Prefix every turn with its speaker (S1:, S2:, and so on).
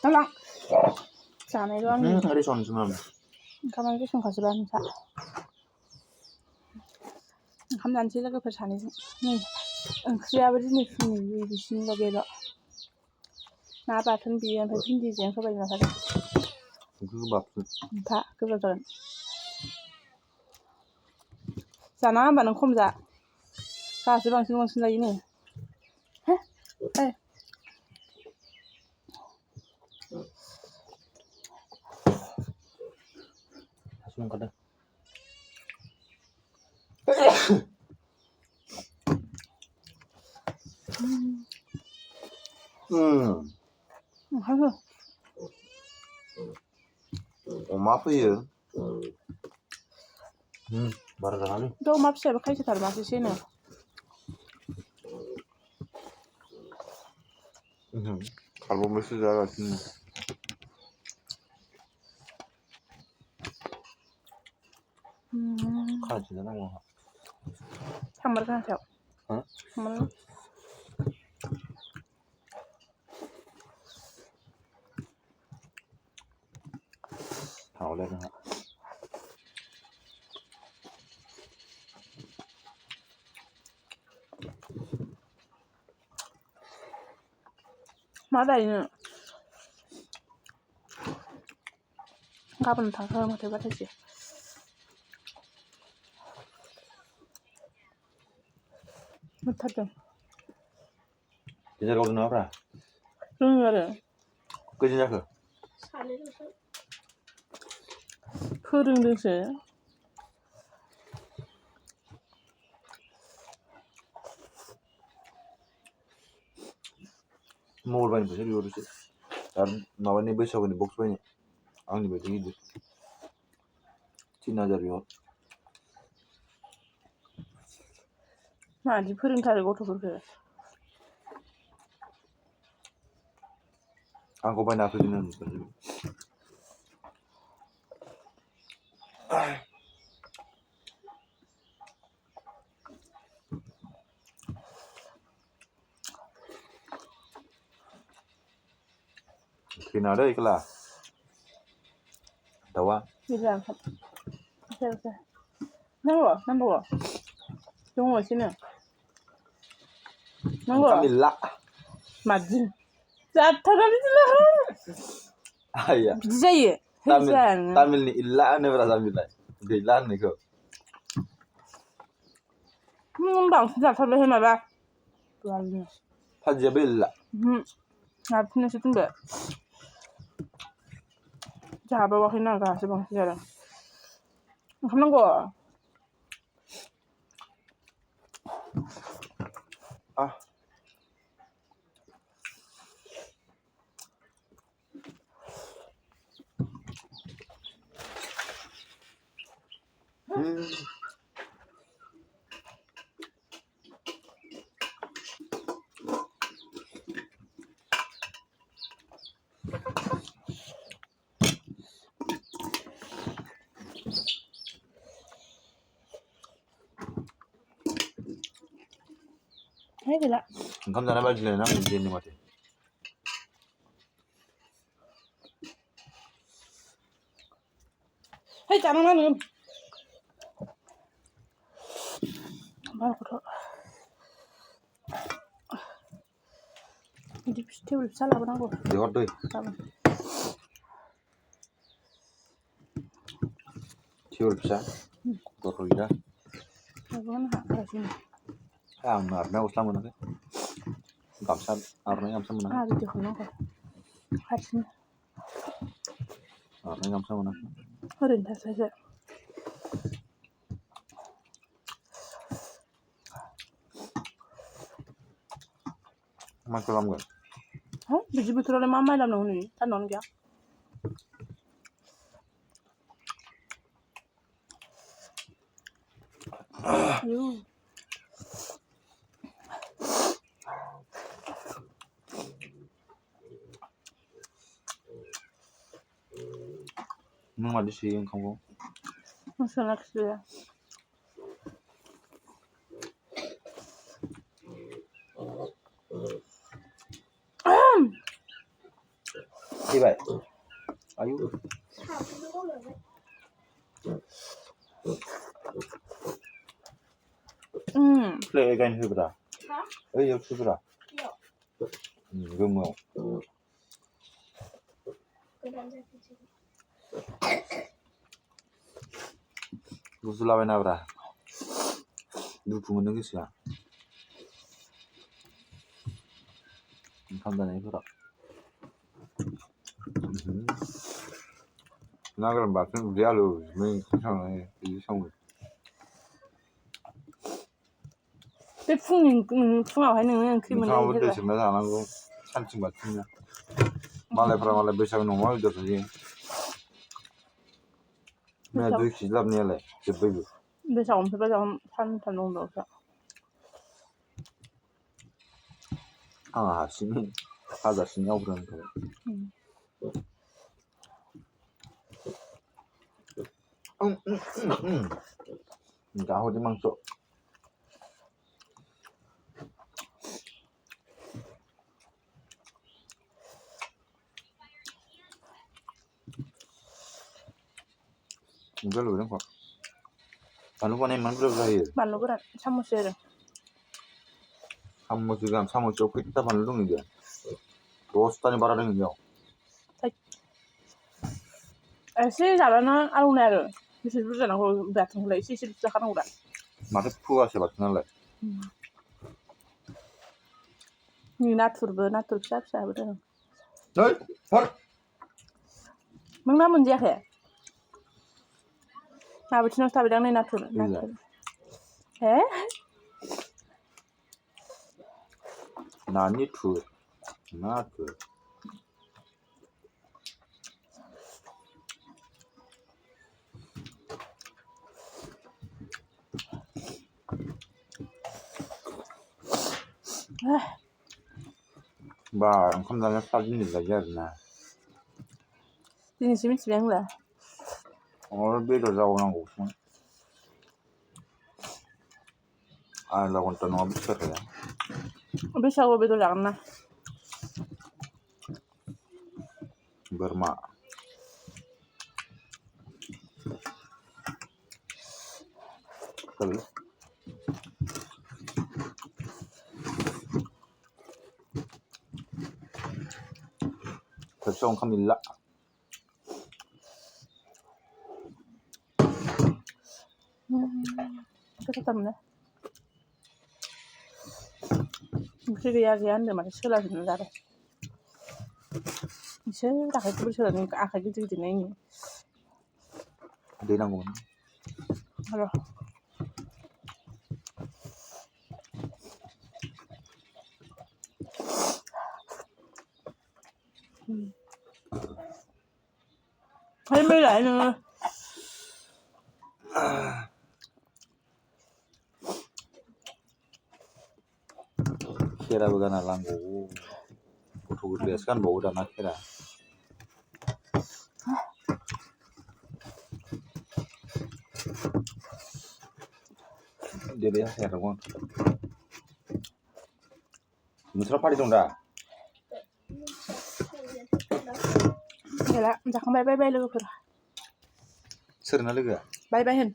S1: दालां जानायल' आंनि
S2: रेसन जोंनाव
S1: ओंखामानो रेसनखाजोबा नोंसा ओंखाम जानोसै लोगोफोर सानैजों नै ओंख्रियाबो दिनै फुंनि बिसिनिल' बेल' ना बाथोन बियो ओमफ्राय भिन्दिजों सबाय बिमा भाजा
S2: गोबाब
S1: था गोब्राब जागोन जानाङा होमबा नों खम जा गाहासो बांसिन जायो नो
S2: हासु ओंखारदों
S1: ओंखायनो
S2: अमा फैयो बारा जानानै
S1: अमा फिसायाबो खायसोथार मासेसोनो
S2: खारबावबायसो जागासिनो खानोसै जानांगौ आंहा
S1: थांमारगोन हाथायाव थांमारगोन
S2: थांलाय नोंहा
S1: मा जायो गाबोन थांखागोन माथो बाथायसो मोथारदों
S2: गेजेराव नङाब्रा
S1: रोङो आरो
S2: खैदिन जाखो
S1: फोरोंदोंसो
S2: मबाइल बायनो फैसा बिहरदोसो आरो माबानि बैसागुनि बक्स बायनो आंनि बायदि गिदिर 3000 बिहर
S1: मादि फोरोंथारो गथ'फोरखौ
S2: आंखौ बायना होफैदों फैनाङा दै खेला दाउआ
S1: गैला ओंखाम नांबावगौ दङ एसेनो नांगौ
S2: ओंखाम गैला
S1: मादि जाथारा बिदिनो
S2: आइया
S1: बिदि जायो
S2: तामिलनि इल्ला होनोब्रा जाम्बिलाय गैला होननायखौ
S1: बांसिन जाथारबायहाय माबा
S2: फाजियाबो इल्ला
S1: हारसिंसो बुंदो जाबावाखैनो आं गाहासो बांसिन जादों ओंखाम नांगौ है गैला
S2: ओंखाम जानाय बादिलायना आं जेनो माथो
S1: है जानाङा नोङो बारखौथ' बिदि टेबोल फिसा लाबोनांगौ
S2: बिहर दै
S1: गाबोन
S2: टेबोल फिसा दरखल गैया
S1: लाबोगोन आंहा गाज्रिनो
S2: आं आर'नाइ गस्ला मोनाखै गामसा आर'नाइ गामसा मोनाखै
S1: आंहा भिडिअ खालामनांगौ हारसिं
S2: आर'नाइ गामसा मोनाखै
S1: ओरैनो थास्लायस्लाय
S2: मा खालामगोन
S1: है बिदि बोथोरावलाय मा माइ लामनांगौ नै सान्दुंआनो गैया आयौ
S2: नों मादि सुयो ओंखामखौ
S1: मोसौना खिजाया
S2: थैबाय आयु प्ले गाइन होब्रा ओइयाव थुब्रा गोमोआव गुजुलाबायनाब्रा दुखु मोनो गोसोआ ओंखाम जानायफोराव ना गोरान बाथोन उदै आलु बिदि सङो
S1: बे फुङावहाय नोङो ओंख्रि
S2: नोंथाङाबो दै
S1: मोनलायो
S2: सोमना जानांगौ सानथिं बाथिंनो मालायफ्रा मालाय बैसागुनि अमा बेदर जायो मैया 2 केजि लाबोनायालाय जोब्बायबो
S1: बैसागुनिफ्राय जागोन सानथाम दंबावोसो
S2: आं हारसिङै हाजासिम आवग्रिनानै थाबाय गाहरनि मांस udah loh kok baru kan emang belum lahir
S1: बानलु गोरान साम'से आरो
S2: साम'स गाहाम साम'सआव खैथा बानलु दङ बेयो 10थानि बारा दङ बेयाव
S1: एसे जाबानो आलौनाय आरो बेसे बुरजा नांगौ बाथोनखौलाय एसे जाखानांगौ दा
S2: माथो फुवासे बाथोनालाय
S1: नाथुर फिसा फिसाबो दङ
S2: नै हर
S1: नोंना मोनजायाखै माबोथिनावसो थाबायदां नै नाथुर हे
S2: नानि थुर नाथुर बा ओंखाम जानाया 7 मिनिट लायो आरोना
S1: दिनैसो मिथिबाय आंलाय
S2: बेदर जाबावनांगौसोमोन आधा घन्टा नङाबा सिखारखाया
S1: बैसागुआव बेदर जागोन ना
S2: बोरमा kali terus kami lah
S1: गोथावथारमोन ओंख्रि गैया होनदों माथो सोलाजोबना जाबाय इसोर आखाइखौबो सोलानो आखाइ गिदिर गिदिर नायनि
S2: दै नांगौमोन
S1: र' है मैलाय नोङो
S2: खेराबो गाना लांगौ गथ' गोरलैयासो गानबावो दाना खेरा देरै हायाखै नोंस्रा फारि दं दा
S1: गैला जाखांबाय बाय लोगोफोर
S2: सोरना लोगोआ
S1: बाय होन